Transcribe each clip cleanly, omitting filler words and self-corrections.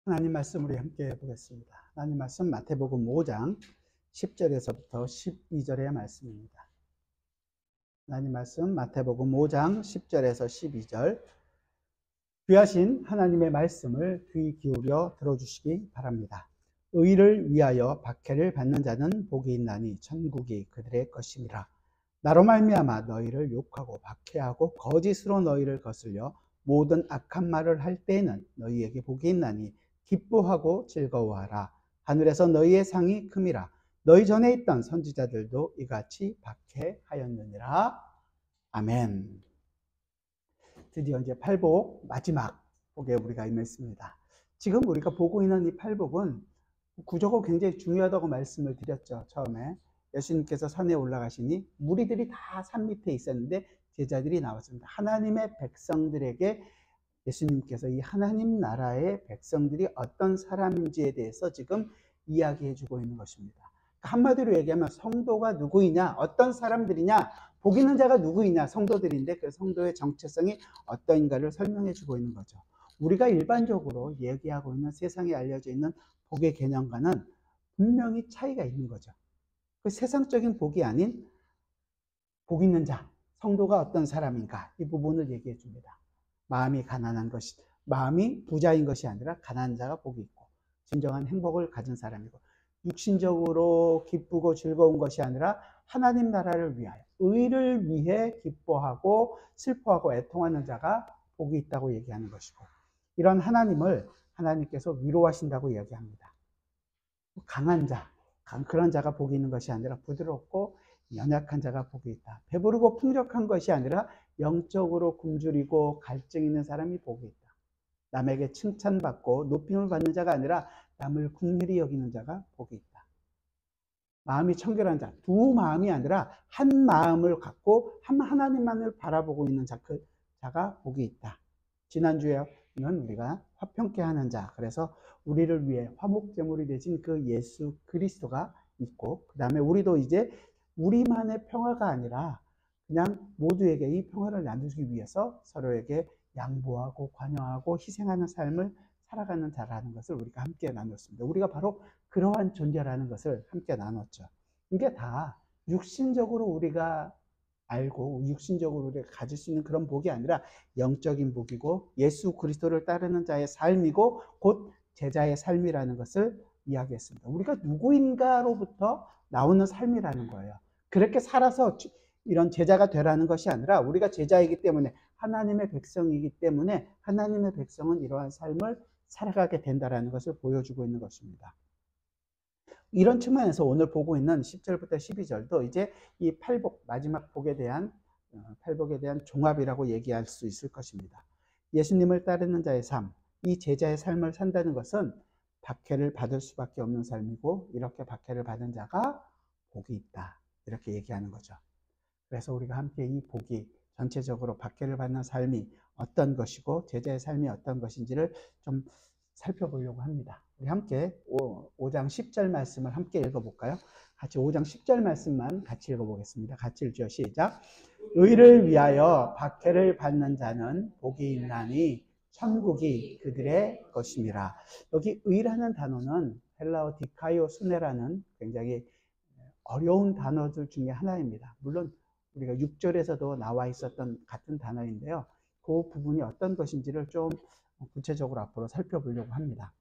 하나님 말씀 우리 함께 보겠습니다. 하나님 말씀 마태복음 5장 10절에서부터 12절의 말씀입니다. 하나님 말씀 마태복음 5장 10절에서 12절. 귀하신 하나님의 말씀을 귀 기울여 들어주시기 바랍니다. 의를 위하여 박해를 받는 자는 복이 있나니 천국이 그들의 것임이라. 나로 말미암아 너희를 욕하고 박해하고 거짓으로 너희를 거슬려 모든 악한 말을 할 때에는 너희에게 복이 있나니 기뻐하고 즐거워하라. 하늘에서 너희의 상이 큼이라. 너희 전에 있던 선지자들도 이같이 박해하였느니라. 아멘. 드디어 이제 팔복 마지막 복에 우리가 임했습니다. 지금 우리가 보고 있는 이 팔복은 구조가 굉장히 중요하다고 말씀을 드렸죠. 처음에 예수님께서 산에 올라가시니 무리들이 다 산 밑에 있었는데 제자들이 나왔습니다. 하나님의 백성들에게 예수님께서 이 하나님 나라의 백성들이 어떤 사람인지에 대해서 지금 이야기해 주고 있는 것입니다. 한마디로 얘기하면 성도가 누구이냐, 어떤 사람들이냐, 복 있는 자가 누구이냐, 성도들인데 그 성도의 정체성이 어떠인가를 설명해 주고 있는 거죠. 우리가 일반적으로 얘기하고 있는 세상에 알려져 있는 복의 개념과는 분명히 차이가 있는 거죠. 그 세상적인 복이 아닌 복 있는 자, 성도가 어떤 사람인가, 이 부분을 얘기해 줍니다. 마음이 가난한 것이, 마음이 부자인 것이 아니라 가난한 자가 복이 있고 진정한 행복을 가진 사람이고, 육신적으로 기쁘고 즐거운 것이 아니라 하나님 나라를 위하여 의를 위해 기뻐하고 슬퍼하고 애통하는 자가 복이 있다고 얘기하는 것이고, 이런 하나님을 하나님께서 위로하신다고 이야기합니다. 강한 자, 그런 자가 복이 있는 것이 아니라 부드럽고 연약한 자가 복이 있다. 배부르고 풍족한 것이 아니라 영적으로 굶주리고 갈증 있는 사람이 복이 있다. 남에게 칭찬받고 높임을 받는 자가 아니라 남을 긍휼히 여기는 자가 복이 있다. 마음이 청결한 자, 두 마음이 아니라 한 마음을 갖고 한 하나님만을 바라보고 있는 자, 그 자가 복이 있다. 지난주에는 우리가 화평케 하는 자, 그래서 우리를 위해 화목제물이 되신 그 예수 그리스도가 있고, 그 다음에 우리도 이제 우리만의 평화가 아니라 그냥 모두에게 이 평화를 나누기 위해서 서로에게 양보하고 관여하고 희생하는 삶을 살아가는 자라는 것을 우리가 함께 나눴습니다. 우리가 바로 그러한 존재라는 것을 함께 나눴죠. 이게 다 육신적으로 우리가 알고 육신적으로 우리가 가질 수 있는 그런 복이 아니라 영적인 복이고 예수 그리스도를 따르는 자의 삶이고 곧 제자의 삶이라는 것을 이야기했습니다. 우리가 누구인가로부터 나오는 삶이라는 거예요. 그렇게 살아서 이런 제자가 되라는 것이 아니라 우리가 제자이기 때문에, 하나님의 백성이기 때문에 하나님의 백성은 이러한 삶을 살아가게 된다는 것을 보여주고 있는 것입니다. 이런 측면에서 오늘 보고 있는 10절부터 12절도 이제 이 팔복, 마지막 복에 대한 팔복에 대한 종합이라고 얘기할 수 있을 것입니다. 예수님을 따르는 자의 삶, 이 제자의 삶을 산다는 것은 박해를 받을 수밖에 없는 삶이고, 이렇게 박해를 받은 자가 복이 있다, 이렇게 얘기하는 거죠. 그래서 우리가 함께 이 복이, 전체적으로 박해를 받는 삶이 어떤 것이고 제자의 삶이 어떤 것인지를 좀 살펴보려고 합니다. 우리 함께 5장 10절 말씀을 함께 읽어볼까요? 같이 5장 10절 말씀만 같이 읽어보겠습니다. 같이 읽죠. 시작. 의를 위하여 박해를 받는 자는 복이 있나니 천국이 그들의 것임이라. 여기 의라는 단어는 헬라어 디카이오 수네라는 굉장히 어려운 단어들 중에 하나입니다. 물론 우리가 6절에서도 나와 있었던 같은 단어인데요. 그 부분이 어떤 것인지를 좀 구체적으로 앞으로 살펴보려고 합니다.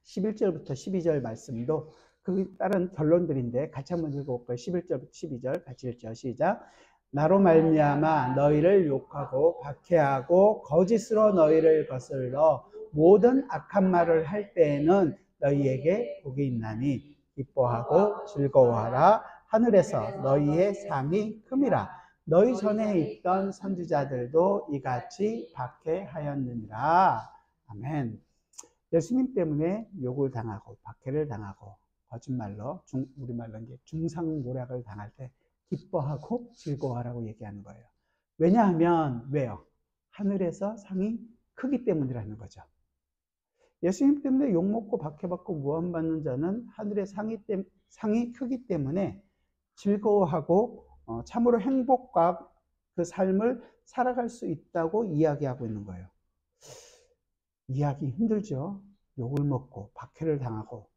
11절부터 12절 말씀도 그 다른 결론들인데 같이 한번 읽어볼까요? 11절부터 12절 같이 읽죠. 시작. 나로 말미암아 너희를 욕하고 박해하고 거짓으로 너희를 거슬러 모든 악한 말을 할 때에는 너희에게 복이 있나니 기뻐하고 즐거워하라. 하늘에서 너희의 상이 큼이라. 너희 전에 있던 선지자들도 이같이 박해하였느니라. 아멘. 예수님 때문에 욕을 당하고 박해를 당하고 거짓말로 우리말로 이제 중상모략을 당할 때 기뻐하고 즐거워하라고 얘기하는 거예요. 왜냐하면 왜요? 하늘에서 상이 크기 때문이라는 거죠. 예수님 때문에 욕먹고 박해받고 모함받는 자는 하늘의 상이 크기 때문에 즐거워하고 참으로 행복과 그 삶을 살아갈 수 있다고 이야기하고 있는 거예요. 이해하기 힘들죠. 욕을 먹고 박해를 당하고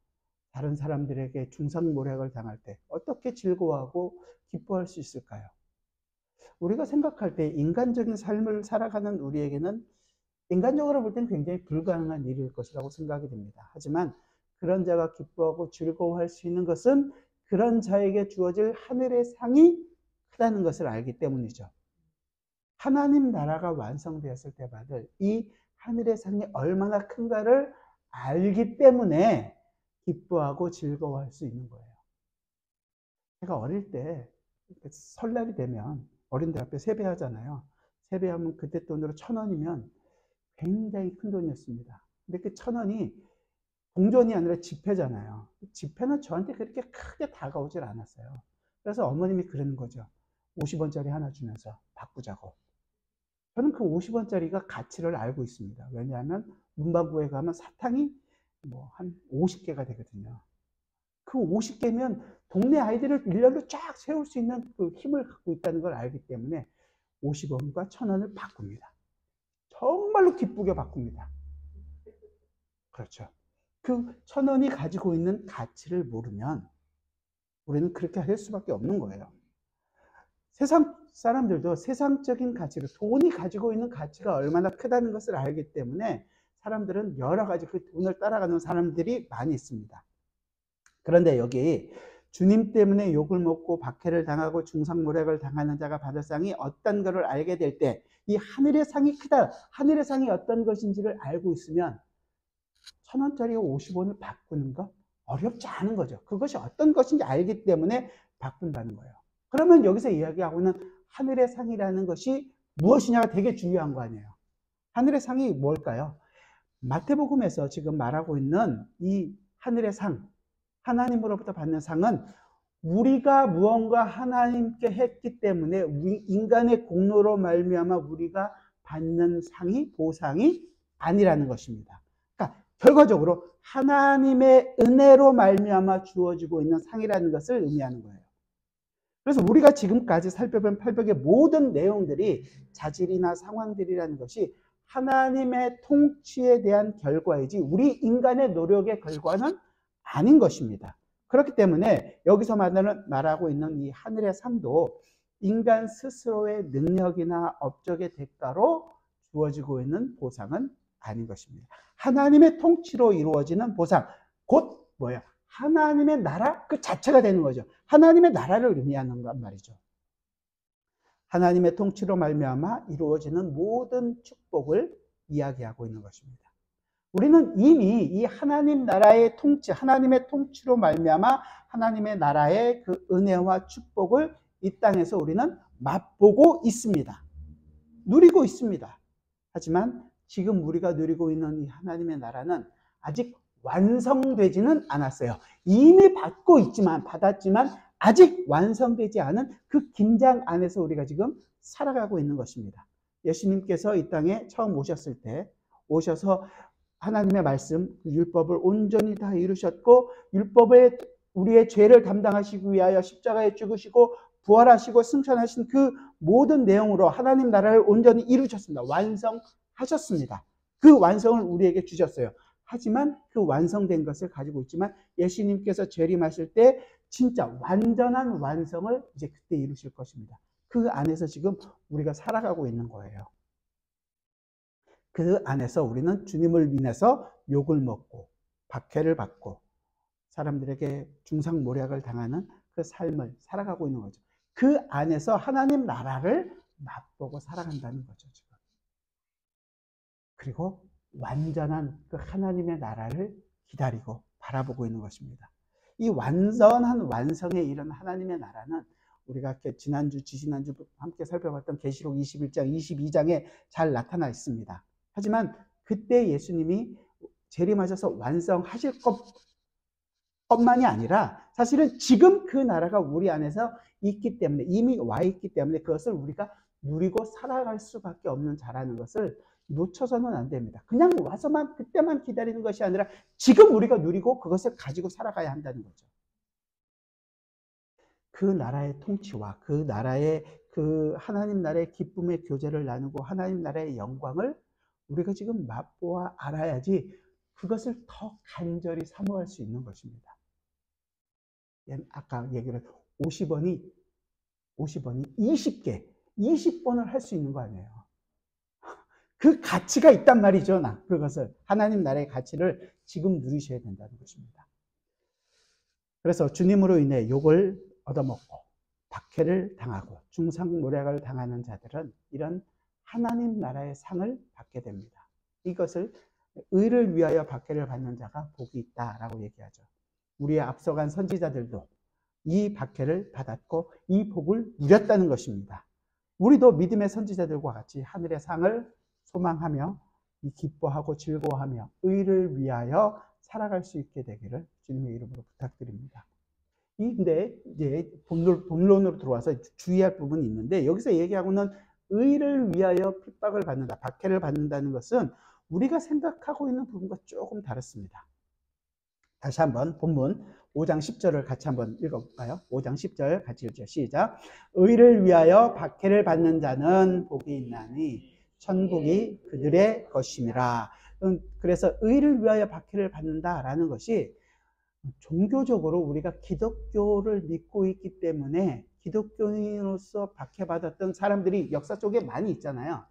다른 사람들에게 중상모략을 당할 때 어떻게 즐거워하고 기뻐할 수 있을까요? 우리가 생각할 때 인간적인 삶을 살아가는 우리에게는 인간적으로 볼 때는 굉장히 불가능한 일일 것이라고 생각이 됩니다. 하지만 그런 자가 기뻐하고 즐거워할 수 있는 것은 그런 자에게 주어질 하늘의 상이 크다는 것을 알기 때문이죠. 하나님 나라가 완성되었을 때 받을 이 하늘의 상이 얼마나 큰가를 알기 때문에 기뻐하고 즐거워할 수 있는 거예요. 제가 어릴 때 설날이 되면 어린들 앞에 세배하잖아요. 세배하면 그때 돈으로 1,000원이면 굉장히 큰 돈이었습니다. 근데 그 1,000원이 동전이 아니라 지폐잖아요. 지폐는 저한테 그렇게 크게 다가오질 않았어요. 그래서 어머님이 그러는 거죠. 50원짜리 하나 주면서 바꾸자고. 저는 그 50원짜리가 가치를 알고 있습니다. 왜냐하면 문방구에 가면 사탕이 뭐 한 50개가 되거든요. 그 50개면 동네 아이들을 일렬로 쫙 세울 수 있는 그 힘을 갖고 있다는 걸 알기 때문에 50원과 1,000원을 바꿉니다. 정말로 기쁘게 바꿉니다. 그렇죠. 그 1,000원이 가지고 있는 가치를 모르면 우리는 그렇게 할 수밖에 없는 거예요. 세상 사람들도 세상적인 가치를, 돈이 가지고 있는 가치가 얼마나 크다는 것을 알기 때문에 사람들은 여러 가지 그 돈을 따라가는 사람들이 많이 있습니다. 그런데 여기 주님 때문에 욕을 먹고 박해를 당하고 중상모략을 당하는 자가 받을 상이 어떤 것을 알게 될 때 이 하늘의 상이 크다, 하늘의 상이 어떤 것인지를 알고 있으면 1,000원짜리 50원을 바꾸는 것 어렵지 않은 거죠. 그것이 어떤 것인지 알기 때문에 바꾼다는 거예요. 그러면 여기서 이야기하고 있는 하늘의 상이라는 것이 무엇이냐가 되게 중요한 거 아니에요. 하늘의 상이 뭘까요? 마태복음에서 지금 말하고 있는 이 하늘의 상, 하나님으로부터 받는 상은 우리가 무언가 하나님께 했기 때문에 인간의 공로로 말미암아 우리가 받는 상이, 보상이 아니라는 것입니다. 그러니까 결과적으로 하나님의 은혜로 말미암아 주어지고 있는 상이라는 것을 의미하는 거예요. 그래서 우리가 지금까지 살펴본 팔복의 모든 내용들이 자질이나 상황들이라는 것이 하나님의 통치에 대한 결과이지 우리 인간의 노력의 결과는 아닌 것입니다. 그렇기 때문에 여기서 말하고 있는 이 하늘의 상도 인간 스스로의 능력이나 업적의 대가로 주어지고 있는 보상은 아닌 것입니다. 하나님의 통치로 이루어지는 보상, 곧 뭐야? 하나님의 나라 그 자체가 되는 거죠. 하나님의 나라를 의미하는 것 말이죠. 하나님의 통치로 말미암아 이루어지는 모든 축복을 이야기하고 있는 것입니다. 우리는 이미 이 하나님 나라의 통치, 하나님의 통치로 말미암아 하나님의 나라의 그 은혜와 축복을 이 땅에서 우리는 맛보고 있습니다. 누리고 있습니다. 하지만 지금 우리가 누리고 있는 이 하나님의 나라는 아직 완성되지는 않았어요. 이미 받았지만 아직 완성되지 않은 그 긴장 안에서 우리가 지금 살아가고 있는 것입니다. 예수님께서 이 땅에 처음 오셨을 때 오셔서 하나님의 말씀, 율법을 온전히 다 이루셨고 율법에 우리의 죄를 담당하시기 위하여 십자가에 죽으시고 부활하시고 승천하신 그 모든 내용으로 하나님 나라를 온전히 이루셨습니다. 완성하셨습니다. 그 완성을 우리에게 주셨어요. 하지만 그 완성된 것을 가지고 있지만 예수님께서 재림하실 때 진짜 완전한 완성을 이제 그때 이루실 것입니다. 그 안에서 지금 우리가 살아가고 있는 거예요. 그 안에서 우리는 주님을 인해서 욕을 먹고 박해를 받고 사람들에게 중상모략을 당하는 그 삶을 살아가고 있는 거죠. 그 안에서 하나님 나라를 맛보고 살아간다는 거죠, 지금. 그리고 완전한 그 하나님의 나라를 기다리고 바라보고 있는 것입니다. 이 완전한 완성에 이른 하나님의 나라는 우리가 지난주, 지지난주 함께 살펴봤던 계시록 21장, 22장에 잘 나타나 있습니다. 하지만 그때 예수님이 재림하셔서 완성하실 것만이 아니라 사실은 지금 그 나라가 우리 안에서 있기 때문에 이미 와 있기 때문에 그것을 우리가 누리고 살아갈 수밖에 없는 자라는 것을 놓쳐서는 안 됩니다. 그냥 와서만 그때만 기다리는 것이 아니라 지금 우리가 누리고 그것을 가지고 살아가야 한다는 거죠. 그 나라의 통치와 그 나라의 그 하나님 나라의 기쁨의 교제를 나누고 하나님 나라의 영광을 우리가 지금 맛보아 알아야지 그것을 더 간절히 사모할 수 있는 것입니다. 아까 얘기를 50원이 20개, 20번을 할 수 있는 거 아니에요. 그 가치가 있단 말이죠. 그것을 하나님 나라의 가치를 지금 누리셔야 된다는 것입니다. 그래서 주님으로 인해 욕을 얻어먹고 박해를 당하고 중상모략을 당하는 자들은 이런 하나님 나라의 상을 받게 됩니다. 이것을 의를 위하여 박해를 받는 자가 복이 있다라고 얘기하죠. 우리의 앞서간 선지자들도 이 박해를 받았고 이 복을 누렸다는 것입니다. 우리도 믿음의 선지자들과 같이 하늘의 상을 소망하며 기뻐하고 즐거워하며 의를 위하여 살아갈 수 있게 되기를 주님의 이름으로 부탁드립니다. 근데 이제 본론으로 들어와서 주의할 부분이 있는데, 여기서 얘기하고는 의를 위하여 핍박을 받는다, 박해를 받는다는 것은 우리가 생각하고 있는 부분과 조금 다릅니다. 다시 한번 본문 5장 10절을 같이 한번 읽어볼까요? 5장 10절 같이 읽죠. 시작. 의를 위하여 박해를 받는 자는 복이 있나니 천국이 그들의 것임이라. 그래서 의를 위하여 박해를 받는다라는 것이 종교적으로 우리가 기독교를 믿고 있기 때문에 기독교인으로서 박해받았던 사람들이 역사 속에 많이 있잖아요.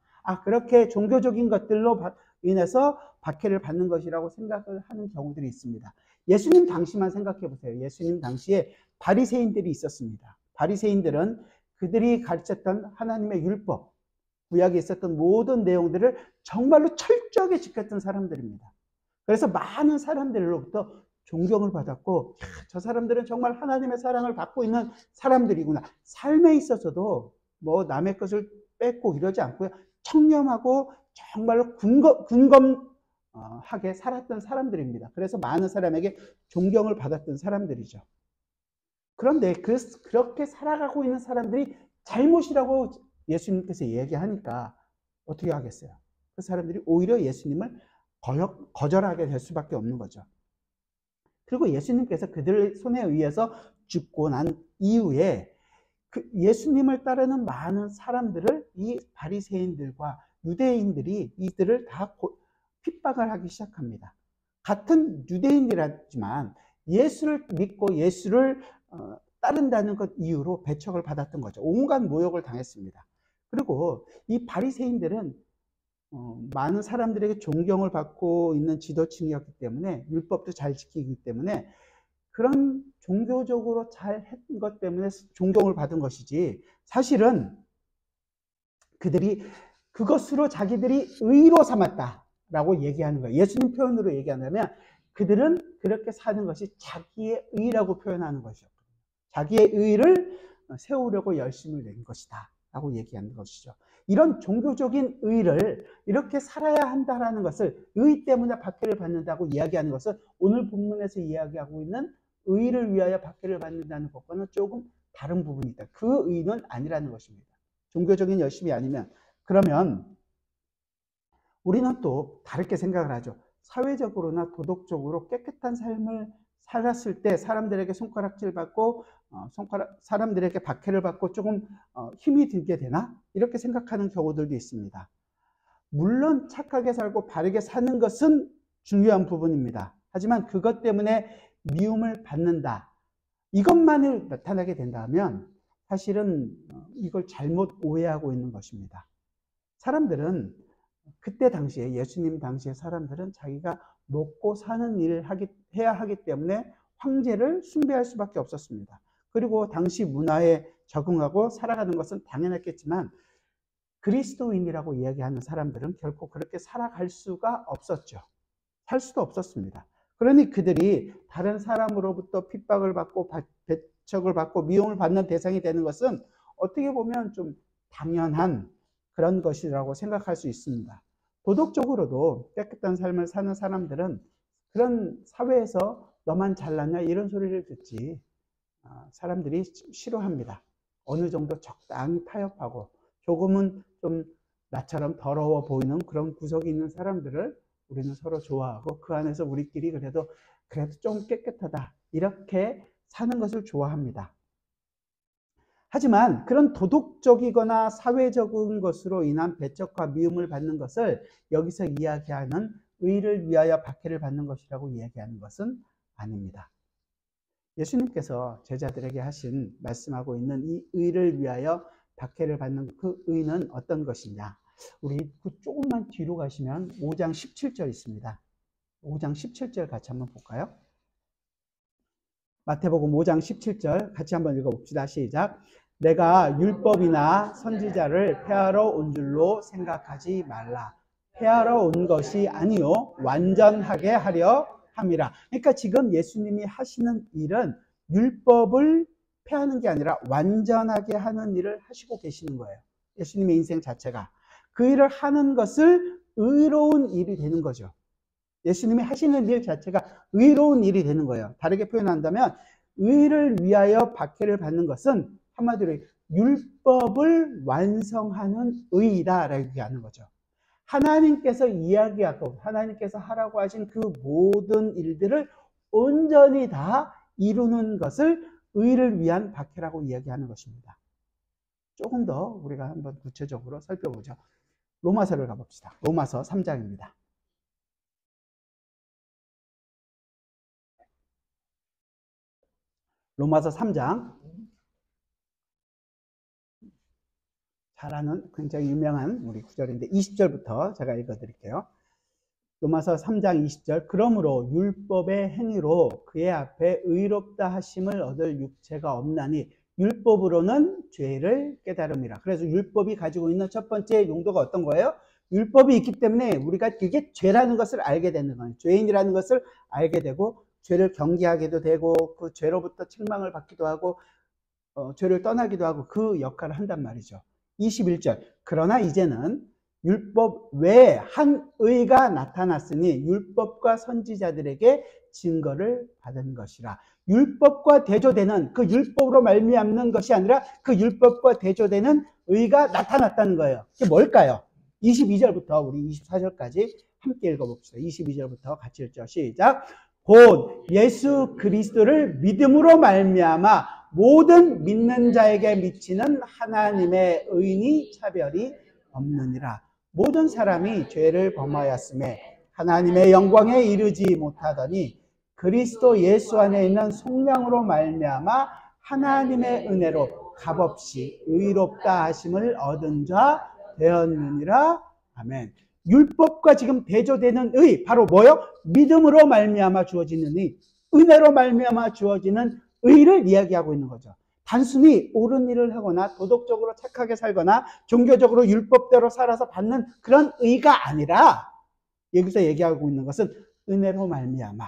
그렇게 종교적인 것들로 인해서 박해를 받는 것이라고 생각을 하는 경우들이 있습니다. 예수님 당시만 생각해 보세요. 예수님 당시에 바리새인들이 있었습니다. 바리새인들은 그들이 가르쳤던 하나님의 율법, 구약에 있었던 모든 내용들을 정말로 철저하게 지켰던 사람들입니다. 그래서 많은 사람들로부터 존경을 받았고, 저 사람들은 정말 하나님의 사랑을 받고 있는 사람들이구나. 삶에 있어서도 뭐 남의 것을 뺏고 이러지 않고요. 청렴하고 정말로 근검하게 살았던 사람들입니다. 그래서 많은 사람에게 존경을 받았던 사람들이죠. 그런데 그렇게 살아가고 있는 사람들이 잘못이라고 예수님께서 얘기하니까 어떻게 하겠어요? 그 사람들이 오히려 예수님을 거절하게 될 수밖에 없는 거죠. 그리고 예수님께서 그들 손에 의해서 죽고 난 이후에 예수님을 따르는 많은 사람들을 이 바리새인들과 유대인들이 이들을 다 핍박을 하기 시작합니다. 같은 유대인이라지만 예수를 믿고 예수를 따른다는 것 이유로 배척을 받았던 거죠. 온갖 모욕을 당했습니다. 그리고 이 바리새인들은 많은 사람들에게 존경을 받고 있는 지도층이었기 때문에, 율법도 잘 지키기 때문에 그런 종교적으로 잘 했던 것 때문에 존경을 받은 것이지, 사실은 그들이 그것으로 자기들이 의로 삼았다라고 얘기하는 거예요. 예수님 표현으로 얘기한다면 그들은 그렇게 사는 것이 자기의 의라고 표현하는 것이었거든요. 자기의 의를 세우려고 열심을 낸 것이다 라고 얘기하는 것이죠. 이런 종교적인 의를 이렇게 살아야 한다라는 것을, 의 때문에 박해를 받는다고 이야기하는 것은 오늘 본문에서 이야기하고 있는 의를 위하여 박해를 받는다는 것과는 조금 다른 부분이 있다. 그 의는 아니라는 것입니다. 종교적인 열심이 아니면. 그러면 우리는 또 다르게 생각을 하죠. 사회적으로나 도덕적으로 깨끗한 삶을 살았을 때 사람들에게 손가락질 받고 사람들에게 박해를 받고 조금 힘이 들게 되나? 이렇게 생각하는 경우들도 있습니다. 물론 착하게 살고 바르게 사는 것은 중요한 부분입니다. 하지만 그것 때문에 미움을 받는다, 이것만을 나타나게 된다면 사실은 이걸 잘못 오해하고 있는 것입니다. 사람들은 그때 당시에, 예수님 당시의 사람들은 자기가 먹고 사는 일을 해야 하기 때문에 황제를 숭배할 수밖에 없었습니다. 그리고 당시 문화에 적응하고 살아가는 것은 당연했겠지만 그리스도인이라고 이야기하는 사람들은 결코 그렇게 살아갈 수가 없었죠. 살 수도 없었습니다. 그러니 그들이 다른 사람으로부터 핍박을 받고 배척을 받고 미움을 받는 대상이 되는 것은 어떻게 보면 좀 당연한 그런 것이라고 생각할 수 있습니다. 도덕적으로도 깨끗한 삶을 사는 사람들은 그런 사회에서 너만 잘났냐 이런 소리를 듣지 사람들이 싫어합니다. 어느 정도 적당히 타협하고 조금은 좀 나처럼 더러워 보이는 그런 구석이 있는 사람들을 우리는 서로 좋아하고 그 안에서 우리끼리 그래도 좀 깨끗하다 이렇게 사는 것을 좋아합니다. 하지만 그런 도덕적이거나 사회적인 것으로 인한 배척과 미움을 받는 것을 여기서 이야기하는 의를 위하여 박해를 받는 것이라고 이야기하는 것은 아닙니다. 예수님께서 제자들에게 하신 말씀하고 있는 이 의를 위하여 박해를 받는 그 의는 어떤 것이냐? 우리 그 조금만 뒤로 가시면 5장 17절 있습니다. 5장 17절 같이 한번 볼까요? 마태복음 5장 17절 같이 한번 읽어봅시다. 시작. 내가 율법이나 선지자를 폐하러 온 줄로 생각하지 말라. 폐하러 온 것이 아니요 완전하게 하려 함이라. 그러니까 지금 예수님이 하시는 일은 율법을 폐하는 게 아니라 완전하게 하는 일을 하시고 계시는 거예요. 예수님의 인생 자체가. 그 일을 하는 것을 의로운 일이 되는 거죠. 예수님이 하시는 일 자체가 의로운 일이 되는 거예요. 다르게 표현한다면 의를 위하여 박해를 받는 것은 한마디로 율법을 완성하는 의이다라고 얘기하는 거죠. 하나님께서 이야기하고 하나님께서 하라고 하신 그 모든 일들을 온전히 다 이루는 것을 의를 위한 박해라고 이야기하는 것입니다. 조금 더 우리가 한번 구체적으로 살펴보죠. 로마서를 가봅시다. 로마서 3장입니다. 로마서 3장. 잘 아는 굉장히 유명한 우리 구절인데 20절부터 제가 읽어드릴게요. 로마서 3장 20절. 그러므로 율법의 행위로 그의 앞에 의롭다 하심을 얻을 육체가 없나니 율법으로는 죄를 깨달음이라. 그래서 율법이 가지고 있는 첫 번째 용도가 어떤 거예요? 율법이 있기 때문에 우리가 그게 죄라는 것을 알게 되는 거예요. 죄인이라는 것을 알게 되고 죄를 경계하게도 되고 그 죄로부터 책망을 받기도 하고 죄를 떠나기도 하고 그 역할을 한단 말이죠. 21절. 그러나 이제는 율법 외에 한 의가 나타났으니 율법과 선지자들에게 증거를 받은 것이라. 율법과 대조되는 그 율법으로 말미암는 것이 아니라 그 율법과 대조되는 의가 나타났다는 거예요. 그게 뭘까요? 22절부터 우리 24절까지 함께 읽어봅시다. 22절부터 같이 읽죠. 시작. 곧 예수 그리스도를 믿음으로 말미암아 모든 믿는 자에게 미치는 하나님의 의인이 차별이 없느니라. 모든 사람이 죄를 범하였음에 하나님의 영광에 이르지 못하더니 그리스도 예수 안에 있는 속량으로 말미암아 하나님의 은혜로 값없이 의롭다 하심을 얻은 자 되었느니라. 아멘. 율법과 지금 대조되는 의, 바로 뭐요? 믿음으로 말미암아 주어지는 의, 은혜로 말미암아 주어지는 의를 이야기하고 있는 거죠. 단순히 옳은 일을 하거나 도덕적으로 착하게 살거나 종교적으로 율법대로 살아서 받는 그런 의가 아니라 여기서 얘기하고 있는 것은 은혜로 말미암아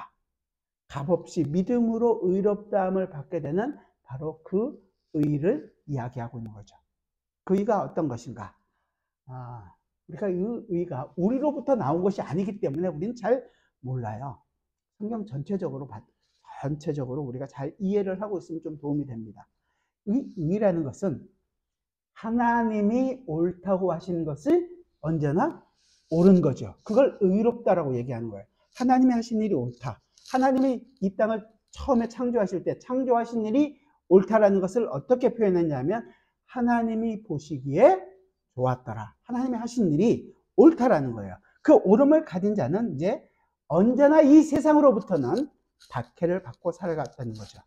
값없이 믿음으로 의롭다함을 받게 되는 바로 그 의를 이야기하고 있는 거죠. 그 의가 어떤 것인가? 우리가 이 의가 우리로부터 나온 것이 아니기 때문에 우리는 잘 몰라요. 성경 전체적으로 우리가 잘 이해를 하고 있으면 좀 도움이 됩니다. 이 의라는 것은 하나님이 옳다고 하시는 것을 언제나 옳은 거죠. 그걸 의롭다라고 얘기하는 거예요. 하나님이 하신 일이 옳다. 하나님이 이 땅을 처음에 창조하실 때 창조하신 일이 옳다라는 것을 어떻게 표현했냐면 하나님이 보시기에 좋았더라. 하나님이 하신 일이 옳다라는 거예요. 그 옳음을 가진 자는 이제 언제나 이 세상으로부터는 박해를 받고 살아갔다는 거죠.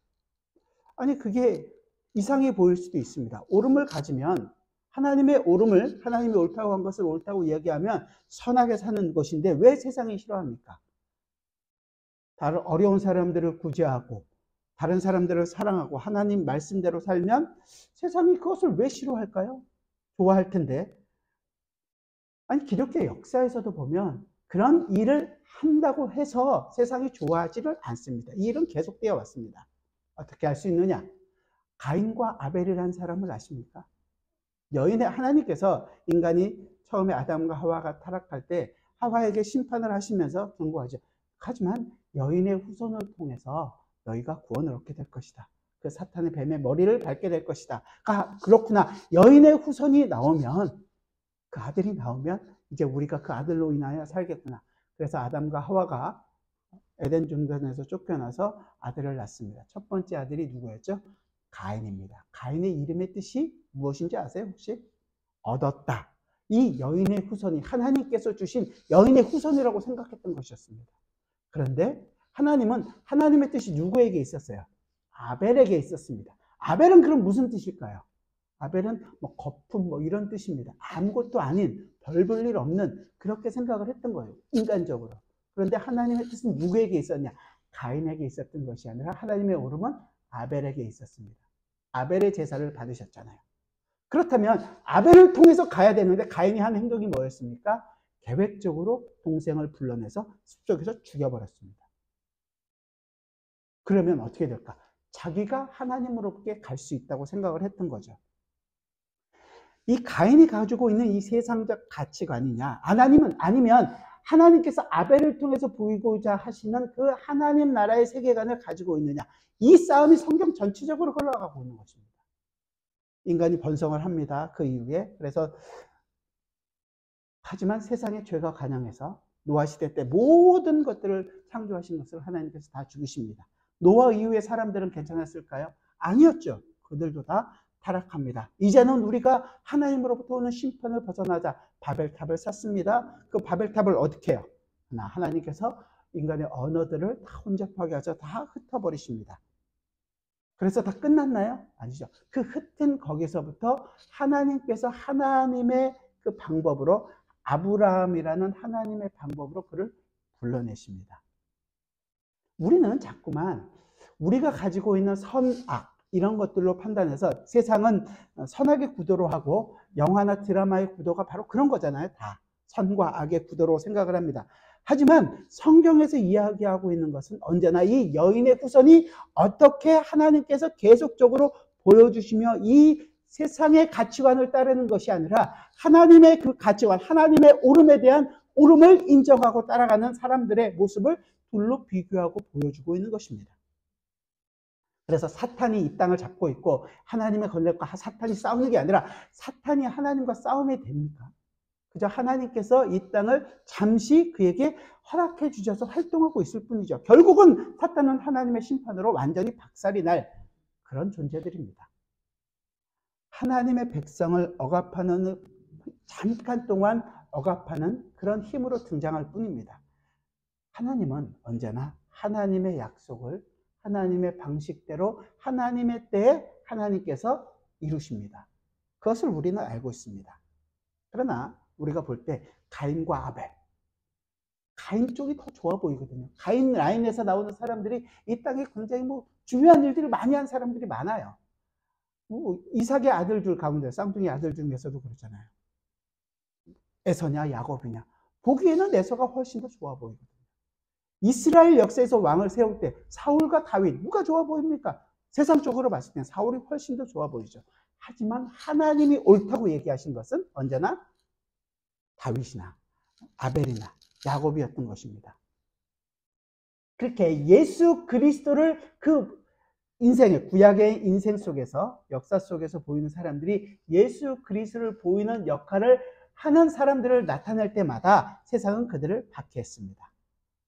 아니 그게 이상해 보일 수도 있습니다. 옳음을 가지면 하나님의 옳음을 하나님이 옳다고 한 것을 옳다고 이야기하면 선하게 사는 것인데 왜 세상이 싫어합니까? 다른 어려운 사람들을 구제하고 다른 사람들을 사랑하고 하나님 말씀대로 살면 세상이 그것을 왜 싫어할까요? 좋아할 텐데. 아니 기독교 역사에서도 보면 그런 일을 한다고 해서 세상이 좋아하지를 않습니다. 이 일은 계속되어 왔습니다. 어떻게 할 수 있느냐? 가인과 아벨이라는 사람을 아십니까? 하나님께서 인간이 처음에 아담과 하와가 타락할 때 하와에게 심판을 하시면서 경고하죠. 하지만 여인의 후손을 통해서 너희가 구원을 얻게 될 것이다. 그 사탄의 뱀의 머리를 밟게 될 것이다. 그렇구나. 여인의 후손이 나오면 그 아들이 나오면 이제 우리가 그 아들로 인하여 살겠구나. 그래서 아담과 하와가 에덴 동산에서 쫓겨나서 아들을 낳습니다. 첫 번째 아들이 누구였죠? 가인입니다. 가인의 이름의 뜻이 무엇인지 아세요? 혹시? 얻었다. 이 여인의 후손이 하나님께서 주신 여인의 후손이라고 생각했던 것이었습니다. 그런데 하나님은 하나님의 뜻이 누구에게 있었어요? 아벨에게 있었습니다. 아벨은 그럼 무슨 뜻일까요? 아벨은 뭐 거품 뭐 이런 뜻입니다. 아무것도 아닌 별 볼 일 없는 그렇게 생각을 했던 거예요. 인간적으로. 그런데 하나님의 뜻은 누구에게 있었냐? 가인에게 있었던 것이 아니라 하나님의 오름은 아벨에게 있었습니다. 아벨의 제사를 받으셨잖아요. 그렇다면 아벨을 통해서 가야 되는데 가인이 한 행동이 뭐였습니까? 계획적으로 동생을 불러내서 숲속에서 죽여버렸습니다. 그러면 어떻게 될까? 자기가 하나님으로께 갈 수 있다고 생각을 했던 거죠. 이 가인이 가지고 있는 이 세상적 가치관이냐, 아니면 하나님께서 아벨을 통해서 보이고자 하시는 그 하나님 나라의 세계관을 가지고 있느냐, 이 싸움이 성경 전체적으로 흘러가고 있는 것입니다. 인간이 번성을 합니다. 그 이후에. 그래서 하지만 세상에 죄가 관영해서 노아 시대 때 모든 것들을 창조하신 것을 하나님께서 다 죽이십니다. 노아 이후에 사람들은 괜찮았을까요? 아니었죠. 그들도 다 타락합니다. 이제는 우리가 하나님으로부터 오는 심판을 벗어나자 바벨탑을 쌓습니다. 그 바벨탑을 어떻게 해요? 하나님께서 인간의 언어들을 다 혼잡하게 하셔서 다 흩어버리십니다. 그래서 다 끝났나요? 아니죠. 그 흩은 거기서부터 하나님께서 하나님의 그 방법으로, 아브라함이라는 하나님의 방법으로 그를 불러내십니다. 우리는 자꾸만 우리가 가지고 있는 선악 이런 것들로 판단해서 세상은 선악의 구도로 하고 영화나 드라마의 구도가 바로 그런 거잖아요. 다 선과 악의 구도로 생각을 합니다. 하지만 성경에서 이야기하고 있는 것은 언제나 이 여인의 후손이 어떻게 하나님께서 계속적으로 보여주시며 이 세상의 가치관을 따르는 것이 아니라 하나님의 그 가치관, 하나님의 오름에 대한 오름을 인정하고 따라가는 사람들의 모습을 둘로 비교하고 보여주고 있는 것입니다. 그래서 사탄이 이 땅을 잡고 있고 하나님의 권력과 사탄이 싸우는 게 아니라 사탄이 하나님과 싸움이 됩니까? 그저 하나님께서 이 땅을 잠시 그에게 허락해 주셔서 활동하고 있을 뿐이죠. 결국은 사탄은 하나님의 심판으로 완전히 박살이 날 그런 존재들입니다. 하나님의 백성을 억압하는, 잠깐 동안 억압하는 그런 힘으로 등장할 뿐입니다. 하나님은 언제나 하나님의 약속을 하나님의 방식대로 하나님의 때에 하나님께서 이루십니다. 그것을 우리는 알고 있습니다. 그러나 우리가 볼 때 가인과 아벨, 가인 쪽이 더 좋아 보이거든요. 가인 라인에서 나오는 사람들이 이 땅에 굉장히 중요한 일들을 많이 한 사람들이 많아요. 이삭의 아들들 가운데, 쌍둥이 아들 중에서도 그렇잖아요. 에서냐 야곱이냐, 보기에는 에서가 훨씬 더 좋아 보이거든요. 이스라엘 역사에서 왕을 세울 때 사울과 다윗 누가 좋아 보입니까? 세상적으로 봤을 때 사울이 훨씬 더 좋아 보이죠. 하지만 하나님이 옳다고 얘기하신 것은 언제나 다윗이나 아벨이나 야곱이었던 것입니다. 그렇게 예수 그리스도를 그 인생의, 구약의 인생 속에서, 역사 속에서 보이는 사람들이 예수 그리스도를 보이는 역할을 하는 사람들을 나타낼 때마다 세상은 그들을 박해했습니다.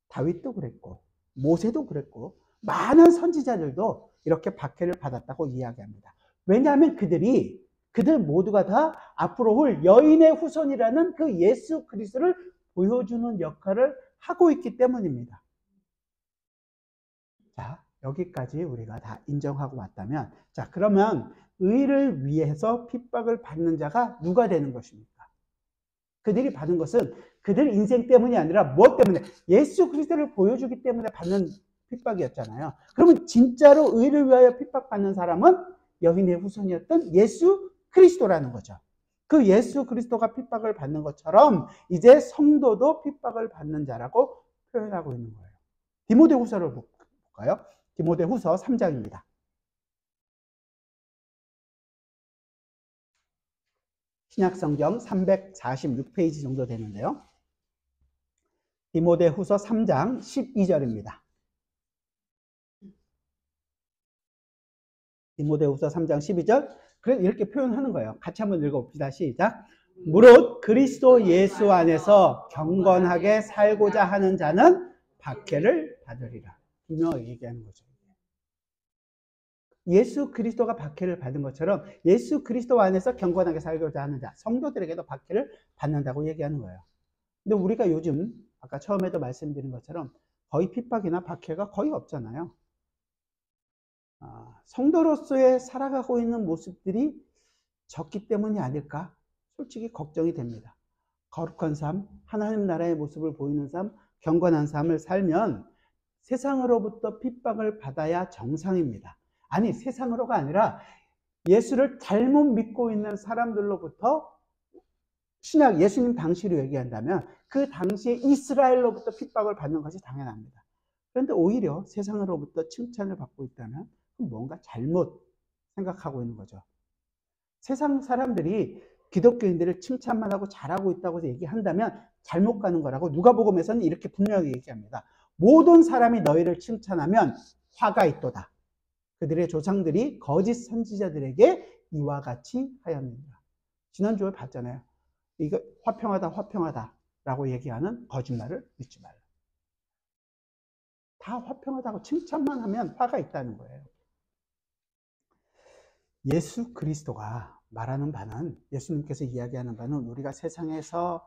다윗도 그랬고 모세도 그랬고 많은 선지자들도 이렇게 박해를 받았다고 이야기합니다. 왜냐하면 그들 모두가 다 앞으로 올 여인의 후손이라는 그 예수 그리스도를 보여주는 역할을 하고 있기 때문입니다. 자, 여기까지 우리가 다 인정하고 왔다면, 자, 그러면 의를 위해서 핍박을 받는 자가 누가 되는 것입니까? 그들이 받은 것은 그들 인생 때문이 아니라 무엇 때문에? 예수 그리스도를 보여주기 때문에 받는 핍박이었잖아요. 그러면 진짜로 의를 위하여 핍박받는 사람은 여인의 후손이었던 예수 그리스도라는 거죠. 그 예수 그리스도가 핍박을 받는 것처럼 이제 성도도 핍박을 받는 자라고 표현하고 있는 거예요. 디모데후서를 볼까요? 디모데후서 3장입니다. 신약성경 346페이지 정도 되는데요. 디모데후서 3장 12절입니다. 디모데후서 3장 12절. 그래서 이렇게 표현하는 거예요. 같이 한번 읽어봅시다. 시작. 무릇 그리스도 예수 안에서 경건하게 살고자 하는 자는 박해를 받으리라. 분명히 얘기하는 거죠. 예수 그리스도가 박해를 받은 것처럼 예수 그리스도 안에서 경건하게 살고자 하는 자, 성도들에게도 박해를 받는다고 얘기하는 거예요. 근데 우리가 요즘 아까 처음에도 말씀드린 것처럼 거의 핍박이나 박해가 거의 없잖아요. 성도로서의 살아가고 있는 모습들이 적기 때문이 아닐까? 솔직히 걱정이 됩니다. 거룩한 삶, 하나님 나라의 모습을 보이는 삶, 경건한 삶을 살면 세상으로부터 핍박을 받아야 정상입니다. 아니, 세상으로가 아니라 예수를 잘못 믿고 있는 사람들로부터 신약 예수님 당시로 얘기한다면 그 당시에 이스라엘로부터 핍박을 받는 것이 당연합니다. 그런데 오히려 세상으로부터 칭찬을 받고 있다면 뭔가 잘못 생각하고 있는 거죠. 세상 사람들이 기독교인들을 칭찬만 하고 잘하고 있다고 얘기한다면 잘못 가는 거라고 누가복음에서는 이렇게 분명하게 얘기합니다. 모든 사람이 너희를 칭찬하면 화가 있도다. 그들의 조상들이 거짓 선지자들에게 이와 같이 하였느니라. 지난주에 봤잖아요. 이거 화평하다 라고 얘기하는 거짓말을 믿지 말라. 다 화평하다고 칭찬만 하면 화가 있다는 거예요. 예수 그리스도가 말하는 바는, 예수님께서 이야기하는 바는 우리가 세상에서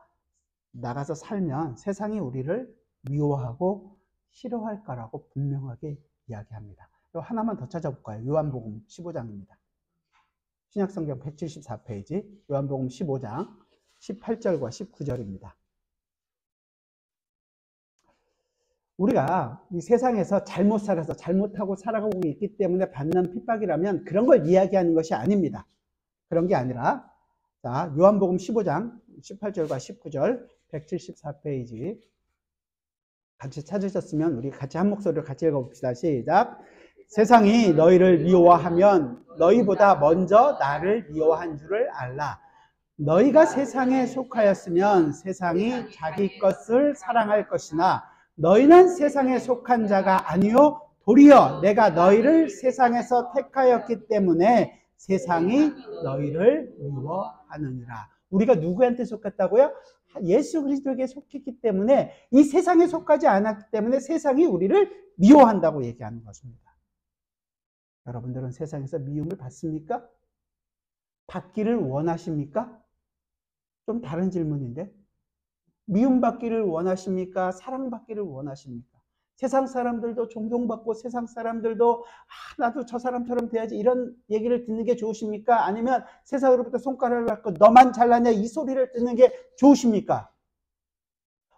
나가서 살면 세상이 우리를 미워하고 싫어할 거라고 분명하게 이야기합니다. 하나만 더 찾아볼까요? 요한복음 15장입니다. 신약성경 174페이지 요한복음 15장 18절과 19절입니다. 우리가 이 세상에서 잘못 살아서 잘못하고 살아가고 있기 때문에 받는 핍박이라면 그런 걸 이야기하는 것이 아닙니다. 그런 게 아니라, 자, 요한복음 15장 18절과 19절 174페이지 같이 찾으셨으면 우리 같이 한 목소리로 같이 읽어봅시다. 시작. 세상이 너희를 미워하면 너희보다 먼저 나를 미워한 줄을 알라. 너희가 세상에 속하였으면 세상이 자기 것을 사랑할 것이나 너희는 세상에 속한 자가 아니요 도리어 내가 너희를 세상에서 택하였기 때문에 세상이 너희를 미워하느니라. 우리가 누구한테 속했다고요? 예수 그리스도에게 속했기 때문에, 이 세상에 속하지 않았기 때문에 세상이 우리를 미워한다고 얘기하는 것입니다. 여러분들은 세상에서 미움을 받습니까? 받기를 원하십니까? 좀 다른 질문인데, 미움받기를 원하십니까? 사랑받기를 원하십니까? 세상 사람들도 존경받고 세상 사람들도 나도 저 사람처럼 돼야지 이런 얘기를 듣는 게 좋으십니까? 아니면 세상으로부터 손가락을 받고 너만 잘나냐 이 소리를 듣는 게 좋으십니까?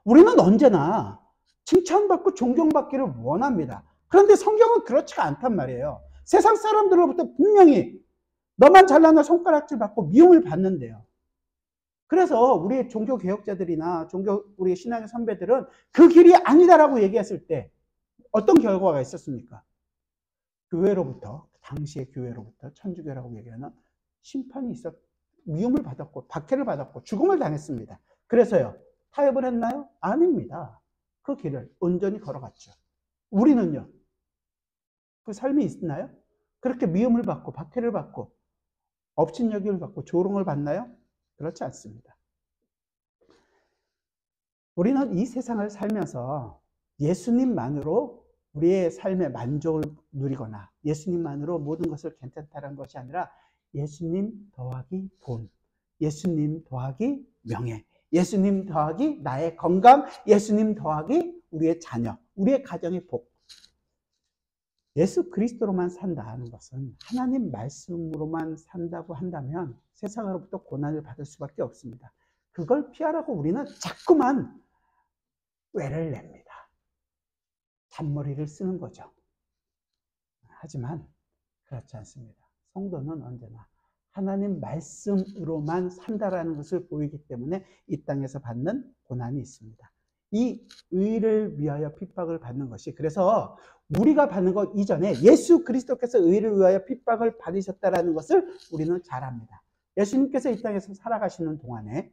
우리는 언제나 칭찬받고 존경받기를 원합니다. 그런데 성경은 그렇지가 않단 말이에요. 세상 사람들로부터 분명히 너만 잘나냐 손가락질 받고 미움을 받는데요. 그래서 우리 종교 개혁자들이나 우리 신앙의 선배들은 그 길이 아니다라고 얘기했을 때 어떤 결과가 있었습니까? 교회로부터, 당시의 교회로부터 천주교라고 얘기하는 심판이 있었고 미움을 받았고 박해를 받았고 죽음을 당했습니다. 그래서요, 타협을 했나요? 아닙니다. 그 길을 온전히 걸어갔죠. 우리는요, 그 삶이 있나요? 그렇게 미움을 받고 박해를 받고 업신여김을 받고 조롱을 받나요? 그렇지 않습니다. 우리는 이 세상을 살면서 예수님만으로 우리의 삶의 만족을 누리거나 예수님만으로 모든 것을 괜찮다는 것이 아니라 예수님 더하기 돈, 예수님 더하기 명예, 예수님 더하기 나의 건강, 예수님 더하기 우리의 자녀, 우리의 가정의 복. 예수 그리스도로만 산다는 것은, 하나님 말씀으로만 산다고 한다면 세상으로부터 고난을 받을 수밖에 없습니다. 그걸 피하라고 우리는 자꾸만 꾀를 냅니다. 잔머리를 쓰는 거죠. 하지만 그렇지 않습니다. 성도는 언제나 하나님 말씀으로만 산다라는 것을 보이기 때문에 이 땅에서 받는 고난이 있습니다. 이 의를 위하여 핍박을 받는 것이, 그래서 우리가 받는 것 이전에 예수 그리스도께서 의를 위하여 핍박을 받으셨다라는 것을 우리는 잘 압니다. 예수님께서 이 땅에서 살아가시는 동안에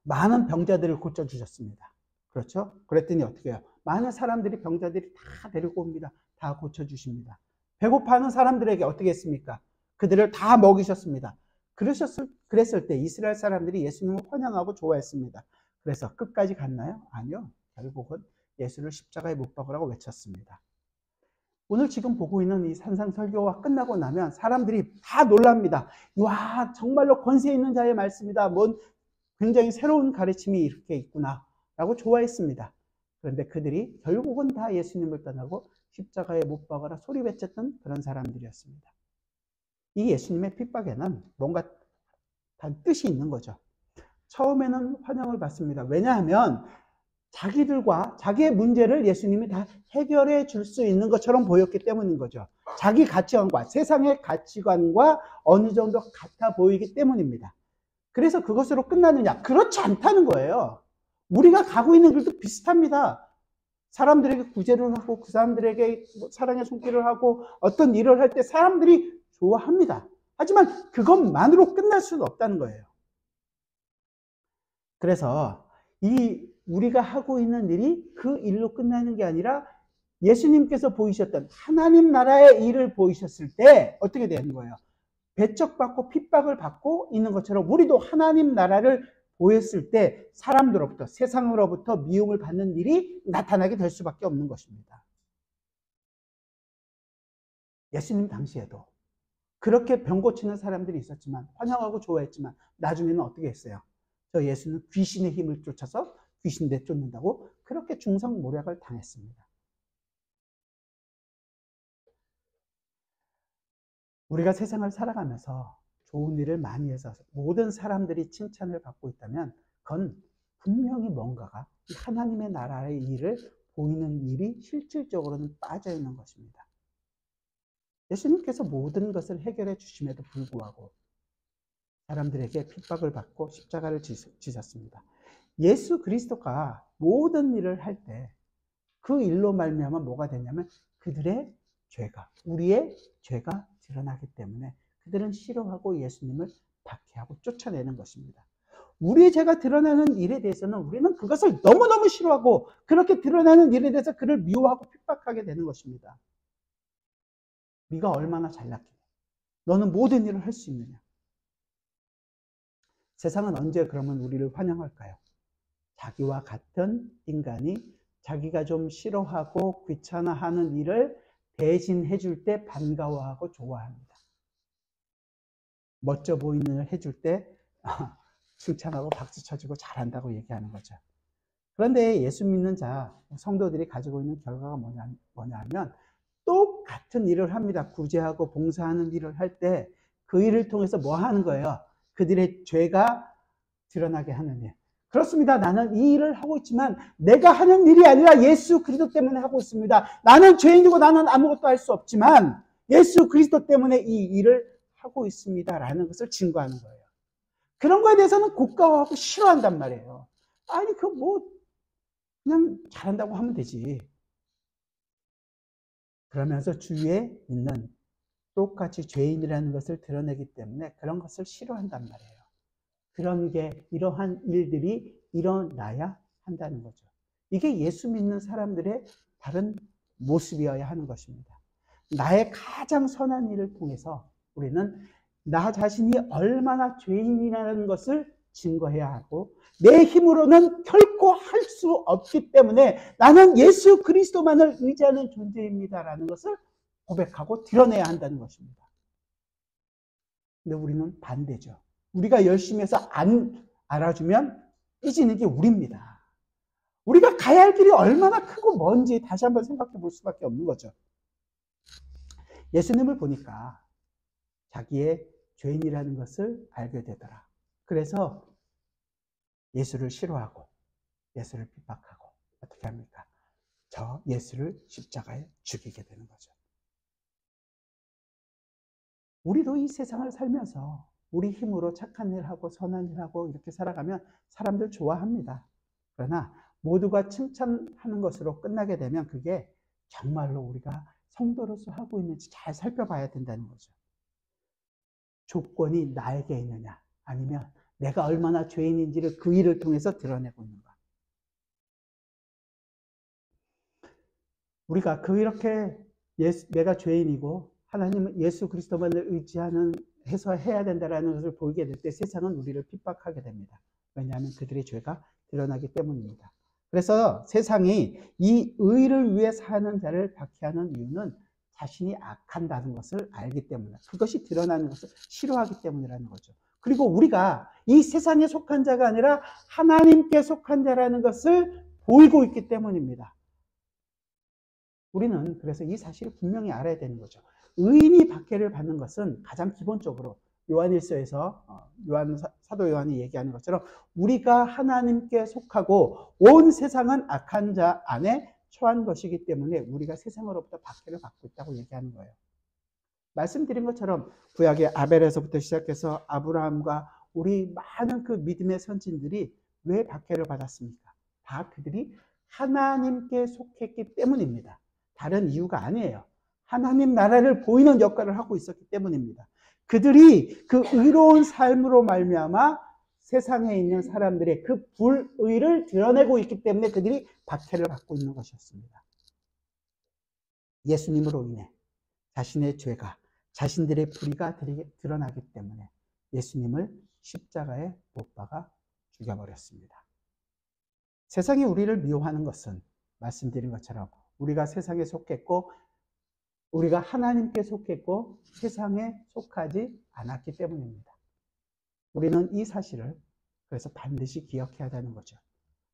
많은 병자들을 고쳐주셨습니다. 그렇죠? 그랬더니 어떻게 해요? 많은 사람들이, 병자들이 다 데리고 옵니다. 다 고쳐주십니다. 배고파하는 사람들에게 어떻게 했습니까? 그들을 다 먹이셨습니다. 그랬을 때 이스라엘 사람들이 예수님을 환영하고 좋아했습니다. 그래서 끝까지 갔나요? 아니요. 결국은 예수를 십자가에 못 박으라고 외쳤습니다. 오늘 지금 보고 있는 이 산상설교가 끝나고 나면 사람들이 다 놀랍니다. 와, 정말로 권세 있는 자의 말씀이다. 뭔 굉장히 새로운 가르침이 이렇게 있구나 라고 좋아했습니다. 그런데 그들이 결국은 다 예수님을 떠나고 십자가에 못 박아라 소리 외쳤던 그런 사람들이었습니다. 이 예수님의 핍박에는 뭔가 다 뜻이 있는 거죠. 처음에는 환영을 받습니다. 왜냐하면 자기들과 자기의 문제를 예수님이 다 해결해 줄 수 있는 것처럼 보였기 때문인 거죠. 자기 가치관과 세상의 가치관과 어느 정도 같아 보이기 때문입니다. 그래서 그것으로 끝나느냐? 그렇지 않다는 거예요. 우리가 가고 있는 길도 비슷합니다. 사람들에게 구제를 하고 그 사람들에게 사랑의 손길을 하고 어떤 일을 할 때 사람들이 좋아합니다. 하지만 그것만으로 끝날 수는 없다는 거예요. 그래서 우리가 하고 있는 일이 그 일로 끝나는 게 아니라 예수님께서 보이셨던 하나님 나라의 일을 보이셨을 때 어떻게 되는 거예요? 배척받고 핍박을 받고 있는 것처럼 우리도 하나님 나라를 보였을 때 사람들로부터 세상으로부터 미움을 받는 일이 나타나게 될 수밖에 없는 것입니다. 예수님 당시에도 그렇게 병 고치는 사람들이 있었지만 환영하고 좋아했지만 나중에는 어떻게 했어요? 저 예수는 귀신의 힘을 쫓아서 귀신 내쫓는다고 그렇게 중상모략을 당했습니다. 우리가 세상을 살아가면서 좋은 일을 많이 해서 모든 사람들이 칭찬을 받고 있다면 그건 분명히 뭔가가 하나님의 나라의 일을 보이는 일이 실질적으로는 빠져 있는 것입니다. 예수님께서 모든 것을 해결해 주심에도 불구하고 사람들에게 핍박을 받고 십자가를 지셨습니다. 예수 그리스도가 모든 일을 할 때 그 일로 말미암아 뭐가 되냐면 그들의 죄가, 우리의 죄가 드러나기 때문에 그들은 싫어하고 예수님을 박해하고 쫓아내는 것입니다. 우리의 죄가 드러나는 일에 대해서는 우리는 그것을 너무너무 싫어하고 그렇게 드러나는 일에 대해서 그를 미워하고 핍박하게 되는 것입니다. 네가 얼마나 잘났길래 너는 모든 일을 할 수 있느냐? 세상은 언제 그러면 우리를 환영할까요? 자기와 같은 인간이 자기가 좀 싫어하고 귀찮아하는 일을 대신해 줄 때 반가워하고 좋아합니다. 멋져 보이는 일을 해줄 때 칭찬하고 박수 쳐주고 잘한다고 얘기하는 거죠. 그런데 예수 믿는 자, 성도들이 가지고 있는 결과가 뭐냐면 똑같은 일을 합니다. 구제하고 봉사하는 일을 할 때 그 일을 통해서 뭐 하는 거예요? 그들의 죄가 드러나게 하는 일. 그렇습니다. 나는 이 일을 하고 있지만 내가 하는 일이 아니라 예수 그리스도 때문에 하고 있습니다. 나는 죄인이고 나는 아무것도 할 수 없지만 예수 그리스도 때문에 이 일을 하고 있습니다. 라는 것을 증거하는 거예요. 그런 거에 대해서는 고가워하고 싫어한단 말이에요. 아니, 그냥 잘한다고 하면 되지. 그러면서 주위에 있는 똑같이 죄인이라는 것을 드러내기 때문에 그런 것을 싫어한단 말이에요. 이러한 일들이 일어나야 한다는 거죠. 이게 예수 믿는 사람들의 다른 모습이어야 하는 것입니다. 나의 가장 선한 일을 통해서 우리는 나 자신이 얼마나 죄인이라는 것을 증거해야 하고 내 힘으로는 결코 할 수 없기 때문에 나는 예수 그리스도만을 의지하는 존재입니다라는 것을 고백하고 드러내야 한다는 것입니다. 근데 우리는 반대죠. 우리가 열심히 해서 안 알아주면 삐지는 게 우리입니다. 우리가 가야 할 길이 얼마나 크고 먼지 다시 한번 생각해 볼 수밖에 없는 거죠. 예수님을 보니까 자기의 죄인이라는 것을 알게 되더라. 그래서 예수를 싫어하고 예수를 핍박하고 어떻게 합니까? 저 예수를 십자가에 죽이게 되는 거죠. 우리도 이 세상을 살면서 우리 힘으로 착한 일하고 선한 일하고 이렇게 살아가면 사람들 좋아합니다. 그러나 모두가 칭찬하는 것으로 끝나게 되면 그게 정말로 우리가 성도로서 하고 있는지 잘 살펴봐야 된다는 거죠. 조건이 나에게 있느냐 아니면 내가 얼마나 죄인인지를 그 일을 통해서 드러내고 있는가. 우리가 그렇게 내가 죄인이고 하나님은 예수 그리스도만을 의지하는 해서 해야 된다는 것을 보이게 될 때 세상은 우리를 핍박하게 됩니다. 왜냐하면 그들의 죄가 드러나기 때문입니다. 그래서 세상이 이 의를 위해 사는 자를 박해하는 이유는 자신이 악한다는 것을 알기 때문에, 그것이 드러나는 것을 싫어하기 때문이라는 거죠. 그리고 우리가 이 세상에 속한 자가 아니라 하나님께 속한 자라는 것을 보이고 있기 때문입니다. 우리는 그래서 이 사실을 분명히 알아야 되는 거죠. 의인이 박해를 받는 것은 가장 기본적으로 요한일서에서 사도 요한이 얘기하는 것처럼 우리가 하나님께 속하고 온 세상은 악한 자 안에 처한 것이기 때문에 우리가 세상으로부터 박해를 받고 있다고 얘기하는 거예요. 말씀드린 것처럼 구약의 아벨에서부터 시작해서 아브라함과 우리 많은 그 믿음의 선진들이 왜 박해를 받았습니까? 다 그들이 하나님께 속했기 때문입니다. 다른 이유가 아니에요. 하나님 나라를 보이는 역할을 하고 있었기 때문입니다. 그들이 그 의로운 삶으로 말미암아 세상에 있는 사람들의 그 불의를 드러내고 있기 때문에 그들이 박해를 받고 있는 것이었습니다. 예수님으로 인해 자신의 죄가, 자신들의 불의가 드러나기 때문에 예수님을 십자가에 못 박아 죽여버렸습니다. 세상이 우리를 미워하는 것은 말씀드린 것처럼 우리가 세상에 속했고 우리가 하나님께 속했고 세상에 속하지 않았기 때문입니다. 우리는 이 사실을 그래서 반드시 기억해야 되는 거죠.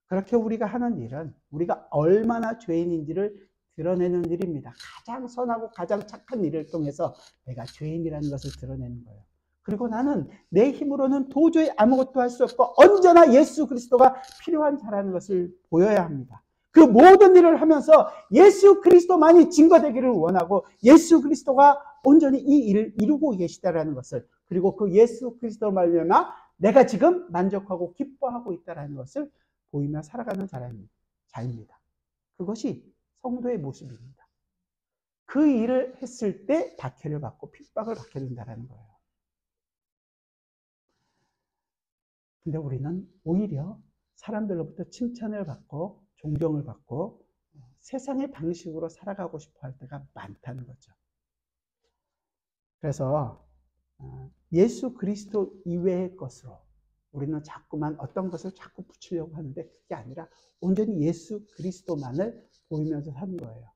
그렇게 우리가 하는 일은 우리가 얼마나 죄인인지를 드러내는 일입니다. 가장 선하고 가장 착한 일을 통해서 내가 죄인이라는 것을 드러내는 거예요. 그리고 나는 내 힘으로는 도저히 아무것도 할 수 없고 언제나 예수 그리스도가 필요한 자라는 것을 보여야 합니다. 그 모든 일을 하면서 예수 그리스도만이 증거되기를 원하고 예수 그리스도가 온전히 이 일을 이루고 계시다라는 것을, 그리고 그 예수 그리스도 말미암아 내가 지금 만족하고 기뻐하고 있다라는 것을 보이며 살아가는 자입니다. 그것이 성도의 모습입니다. 그 일을 했을 때 박해를 받고 핍박을 받게 된다는 거예요. 근데 우리는 오히려 사람들로부터 칭찬을 받고 존경을 받고 세상의 방식으로 살아가고 싶어 할 때가 많다는 거죠. 그래서 예수 그리스도 이외의 것으로 우리는 자꾸만 어떤 것을 자꾸 붙이려고 하는데 그게 아니라 온전히 예수 그리스도만을 보이면서 사는 거예요.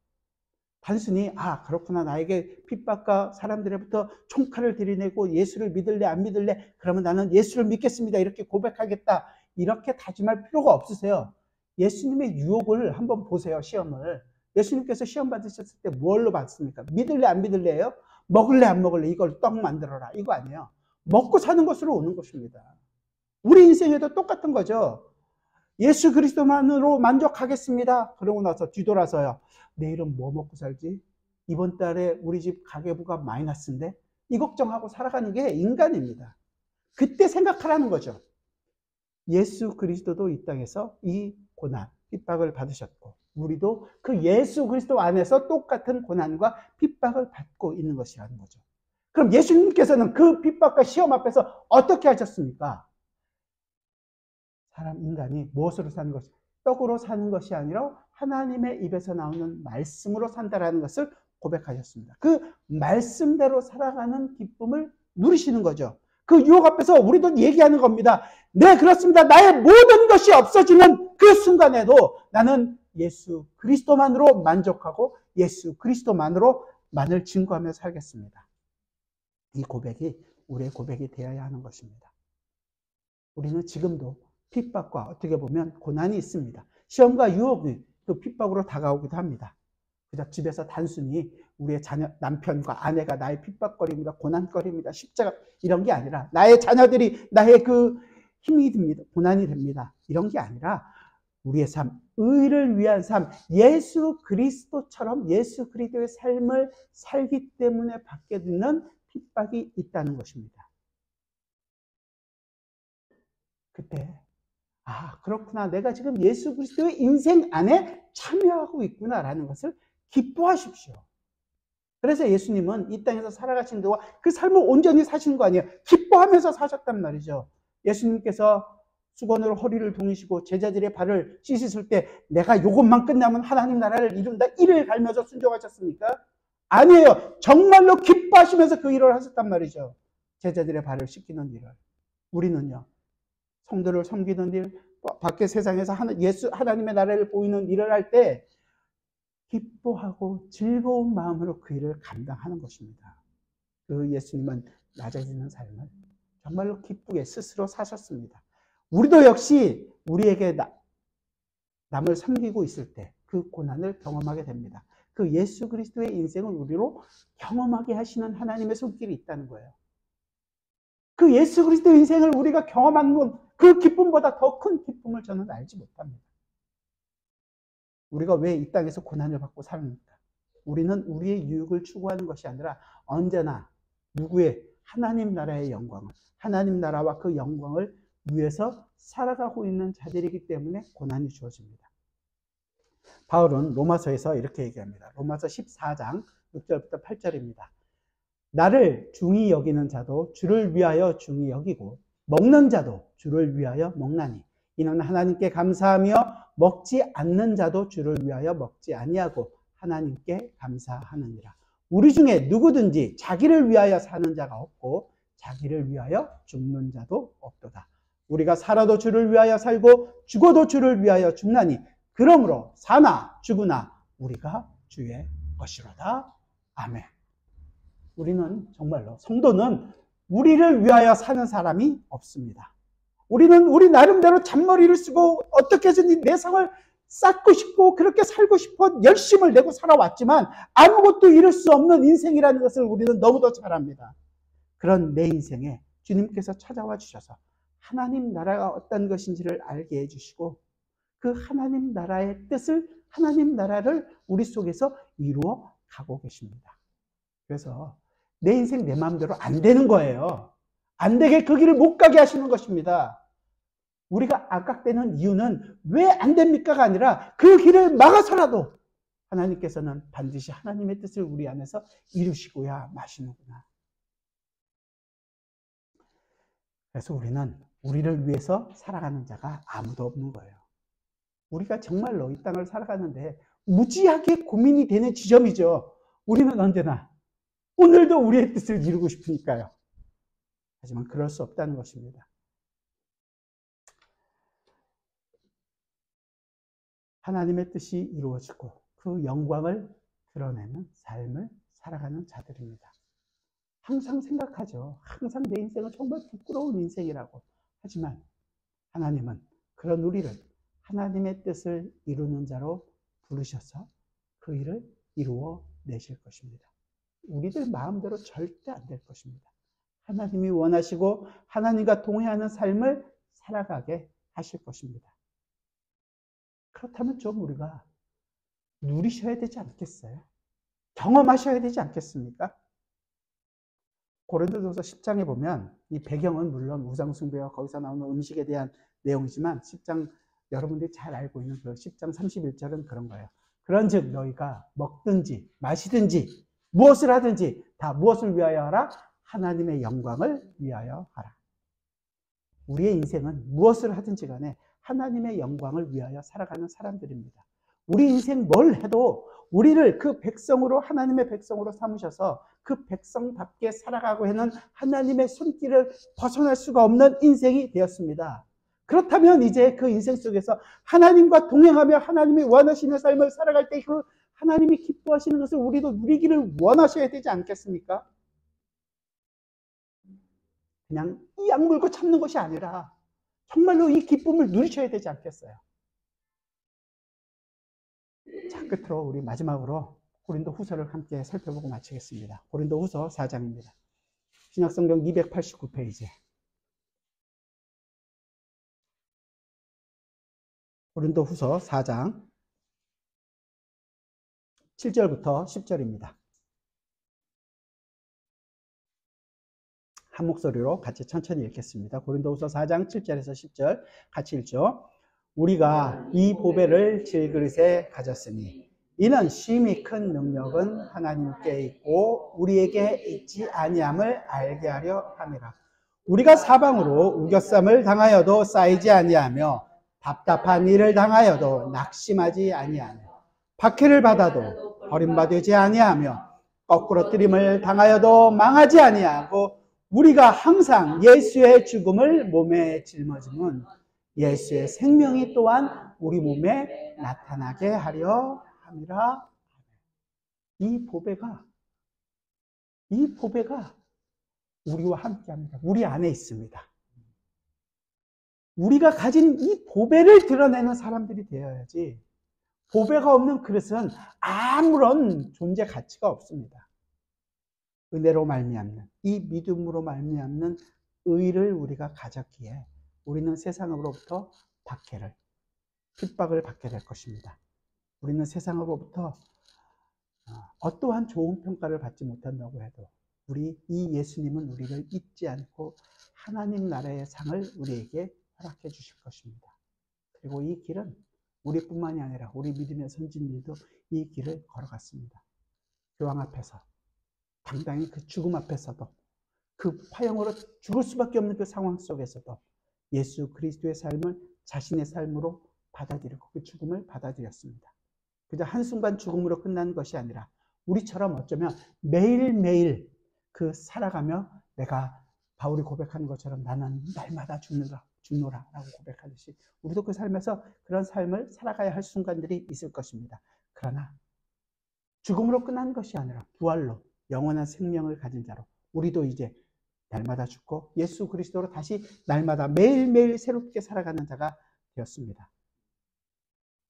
단순히 그렇구나, 나에게 핍박과 사람들로부터 총칼을 들이내고 예수를 믿을래 안 믿을래, 그러면 나는 예수를 믿겠습니다 이렇게 고백하겠다, 이렇게 다짐할 필요가 없으세요. 예수님의 유혹을 한번 보세요. 시험을 예수님께서 시험 받으셨을 때 뭘로 받습니까? 믿을래 안 믿을래요? 먹을래 안 먹을래? 이걸 떡 만들어라, 이거 아니에요. 먹고 사는 것으로 오는 것입니다. 우리 인생에도 똑같은 거죠. 예수 그리스도만으로 만족하겠습니다. 그러고 나서 뒤돌아서요, 내일은 뭐 먹고 살지? 이번 달에 우리 집 가계부가 마이너스인데? 이 걱정하고 살아가는 게 인간입니다. 그때 생각하라는 거죠. 예수 그리스도도 이 땅에서 이 고난, 핍박을 받으셨고 우리도 그 예수 그리스도 안에서 똑같은 고난과 핍박을 받고 있는 것이라는 거죠. 그럼 예수님께서는 그 핍박과 시험 앞에서 어떻게 하셨습니까? 인간이 무엇으로 사는 것이, 떡으로 사는 것이 아니라 하나님의 입에서 나오는 말씀으로 산다라는 것을 고백하셨습니다. 그 말씀대로 살아가는 기쁨을 누리시는 거죠. 그 유혹 앞에서 우리도 얘기하는 겁니다. 네, 그렇습니다. 나의 모든 것이 없어지는 그 순간에도 나는 예수 그리스도만으로 만족하고 예수 그리스도만으로만을 증거하며 살겠습니다. 이 고백이 우리의 고백이 되어야 하는 것입니다. 우리는 지금도 핍박과 어떻게 보면 고난이 있습니다. 시험과 유혹이 그 핍박으로 다가오기도 합니다. 그저 집에서 단순히 우리의 자녀, 남편과 아내가 나의 핍박거리입니다, 고난거리입니다, 십자가 이런 게 아니라 나의 자녀들이 나의 그 힘이 됩니다, 고난이 됩니다, 이런 게 아니라 우리의 삶, 의를 위한 삶, 예수 그리스도처럼 예수 그리스도의 삶을 살기 때문에 받게 되는 핍박이 있다는 것입니다. 그때 그렇구나, 내가 지금 예수 그리스도의 인생 안에 참여하고 있구나라는 것을 기뻐하십시오. 그래서 예수님은 이 땅에서 살아가신 동안 그 삶을 온전히 사신 거 아니에요. 기뻐하면서 사셨단 말이죠. 예수님께서 수건으로 허리를 동이시고 제자들의 발을 씻으실 때 내가 이것만 끝나면 하나님 나라를 이룬다, 이를 갈면서 순종하셨습니까? 아니에요. 정말로 기뻐하시면서 그 일을 하셨단 말이죠. 제자들의 발을 씻기는 일을. 우리는요, 성도를 섬기는 일, 밖에 세상에서 하나님의 나라를 보이는 일을 할 때 기뻐하고 즐거운 마음으로 그 일을 감당하는 것입니다. 그 예수님은 낮아지는 삶을 정말로 기쁘게 스스로 사셨습니다. 우리도 역시 우리에게 남을 섬기고 있을 때 그 고난을 경험하게 됩니다. 그 예수 그리스도의 인생을 우리로 경험하게 하시는 하나님의 손길이 있다는 거예요. 그 예수 그리스도의 인생을 우리가 경험하는 건 그 기쁨보다 더 큰 기쁨을 저는 알지 못합니다. 우리가 왜 이 땅에서 고난을 받고 사는가? 우리는 우리의 유익을 추구하는 것이 아니라 언제나 누구의 하나님 나라의 영광을, 하나님 나라와 그 영광을 위해서 살아가고 있는 자들이기 때문에 고난이 주어집니다. 바울은 로마서에서 이렇게 얘기합니다. 로마서 14장 6절부터 8절입니다. 나를 중히 여기는 자도 주를 위하여 중히 여기고 먹는 자도 주를 위하여 먹나니 이는 하나님께 감사하며 먹지 않는 자도 주를 위하여 먹지 아니하고 하나님께 감사하느니라. 우리 중에 누구든지 자기를 위하여 사는 자가 없고 자기를 위하여 죽는 자도 없도다. 우리가 살아도 주를 위하여 살고 죽어도 주를 위하여 죽나니 그러므로 사나 죽으나 우리가 주의 것이로다. 아멘. 우리는 정말로 성도는 우리를 위하여 사는 사람이 없습니다. 우리는 우리 나름대로 잔머리를 쓰고 어떻게 해서든 내 상을 쌓고 싶고 그렇게 살고 싶어 열심을 내고 살아왔지만 아무것도 이룰 수 없는 인생이라는 것을 우리는 너무도 잘 압니다. 그런 내 인생에 주님께서 찾아와 주셔서 하나님 나라가 어떤 것인지를 알게 해주시고 그 하나님 나라의 뜻을, 하나님 나라를 우리 속에서 이루어 가고 계십니다. 그래서 내 인생 내 마음대로 안 되는 거예요. 안 되게 그 길을 못 가게 하시는 것입니다. 우리가 악각되는 이유는 왜 안 됩니까가 아니라 그 길을 막아서라도 하나님께서는 반드시 하나님의 뜻을 우리 안에서 이루시고야 마시는구나. 그래서 우리는 우리를 위해서 살아가는 자가 아무도 없는 거예요. 우리가 정말로 이 땅을 살아가는데 무지하게 고민이 되는 지점이죠. 우리는 언제나 오늘도 우리의 뜻을 이루고 싶으니까요. 하지만 그럴 수 없다는 것입니다. 하나님의 뜻이 이루어지고 그 영광을 드러내는 삶을 살아가는 자들입니다. 항상 생각하죠. 항상 내 인생은 정말 부끄러운 인생이라고. 하지만 하나님은 그런 우리를 하나님의 뜻을 이루는 자로 부르셔서 그 일을 이루어 내실 것입니다. 우리들 마음대로 절대 안 될 것입니다. 하나님이 원하시고 하나님과 동행하는 삶을 살아가게 하실 것입니다. 그렇다면 좀 우리가 누리셔야 되지 않겠어요? 경험하셔야 되지 않겠습니까? 고린도전서 10장에 보면 이 배경은 물론 우상숭배와 거기서 나오는 음식에 대한 내용이지만 10장 여러분들이 잘 알고 있는 그 10장 31절은 그런 거예요. 그런즉 너희가 먹든지 마시든지 무엇을 하든지 다 무엇을 위하여 하라? 하나님의 영광을 위하여 하라. 우리의 인생은 무엇을 하든지 간에 하나님의 영광을 위하여 살아가는 사람들입니다. 우리 인생 뭘 해도 우리를 그 백성으로 하나님의 백성으로 삼으셔서 그 백성답게 살아가고 있는 하나님의 손길을 벗어날 수가 없는 인생이 되었습니다. 그렇다면 이제 그 인생 속에서 하나님과 동행하며 하나님이 원하시는 삶을 살아갈 때 그 하나님이 기뻐하시는 것을 우리도 누리기를 원하셔야 되지 않겠습니까? 그냥 이 악물고 참는 것이 아니라 정말로 이 기쁨을 누리셔야 되지 않겠어요? 자, 끝으로 우리 마지막으로 고린도 후서를 함께 살펴보고 마치겠습니다. 고린도 후서 4장입니다. 신약성경 289페이지. 고린도 후서 4장 7절부터 10절입니다. 한 목소리로 같이 천천히 읽겠습니다. 고린도후서 4장 7절에서 10절 같이 읽죠. 우리가 이 보배를 질그릇에 가졌으니 이는 심히 큰 능력은 하나님께 있고 우리에게 있지 아니함을 알게 하려 함이라. 우리가 사방으로 우겨쌈을 당하여도 쌓이지 아니하며 답답한 일을 당하여도 낙심하지 아니하며 박해를 받아도 버림받지 아니하며 거꾸로 뜨림을 당하여도 망하지 아니하고 우리가 항상 예수의 죽음을 몸에 짊어지면 예수의 생명이 또한 우리 몸에 나타나게 하려 함이라. 이 보배가 우리와 함께합니다. 우리 안에 있습니다. 우리가 가진 이 보배를 드러내는 사람들이 되어야지, 보배가 없는 그릇은 아무런 존재 가치가 없습니다. 은혜로 말미암는, 이 믿음으로 말미암는 의를 우리가 가졌기에 우리는 세상으로부터 박해를, 핍박을 받게 될 것입니다. 우리는 세상으로부터 어떠한 좋은 평가를 받지 못한다고 해도 이 예수님은 우리를 잊지 않고 하나님 나라의 상을 우리에게 허락해 주실 것입니다. 그리고 이 길은 우리뿐만이 아니라 우리 믿음의 선진들도 이 길을 걸어갔습니다. 교황 앞에서, 당당히 그 죽음 앞에서도, 그 화형으로 죽을 수밖에 없는 그 상황 속에서도 예수 그리스도의 삶을 자신의 삶으로 받아들이고 그 죽음을 받아들였습니다. 그저 한순간 죽음으로 끝난 것이 아니라 우리처럼 어쩌면 매일매일 그 살아가며, 내가 바울이 고백하는 것처럼 나는 날마다 죽노라라고 고백하듯이 우리도 그 삶에서 그런 삶을 살아가야 할 순간들이 있을 것입니다. 그러나 죽음으로 끝난 것이 아니라 부활로 영원한 생명을 가진 자로 우리도 이제 날마다 죽고 예수 그리스도로 다시 날마다 매일매일 새롭게 살아가는 자가 되었습니다.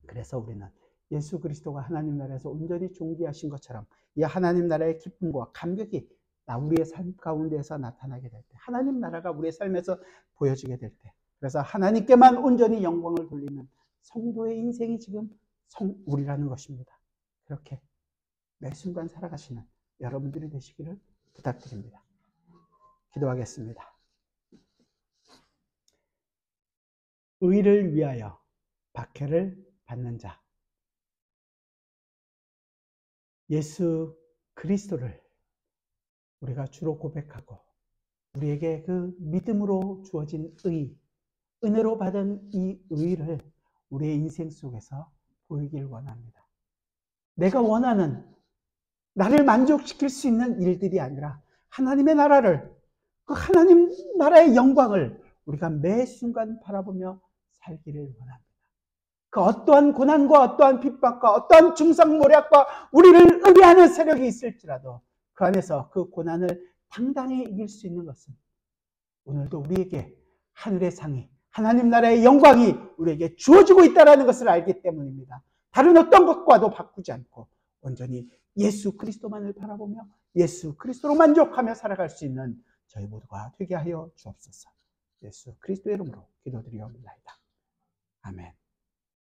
그래서 우리는 예수 그리스도가 하나님 나라에서 온전히 존귀하신 것처럼 이 하나님 나라의 기쁨과 감격이 우리의 삶 가운데에서 나타나게 될 때, 하나님 나라가 우리의 삶에서 보여지게 될 때, 그래서 하나님께만 온전히 영광을 돌리는 성도의 인생이 지금 우리라는 것입니다. 그렇게 매 순간 살아가시는 여러분들이 되시기를 부탁드립니다. 기도하겠습니다. 의를 위하여 박해를 받는 자, 예수 그리스도를 우리가 주로 고백하고 우리에게 그 믿음으로 주어진 의, 은혜로 받은 이 의를 우리의 인생 속에서 보이길 원합니다. 내가 원하는, 나를 만족시킬 수 있는 일들이 아니라 하나님의 나라를, 그 하나님 나라의 영광을 우리가 매 순간 바라보며 살기를 원합니다. 그 어떠한 고난과 어떠한 핍박과 어떠한 중상모략과 우리를 의뢰하는 세력이 있을지라도 그 안에서 그 고난을 당당히 이길 수 있는 것은 오늘도 우리에게 하늘의 상이, 하나님 나라의 영광이 우리에게 주어지고 있다는 것을 알기 때문입니다. 다른 어떤 것과도 바꾸지 않고 온전히 예수 그리스도만을 바라보며 예수 그리스도로 만족하며 살아갈 수 있는 저희 모두가 되게 하여 주옵소서. 예수 그리스도의 이름으로 기도드리옵나이다. 아멘.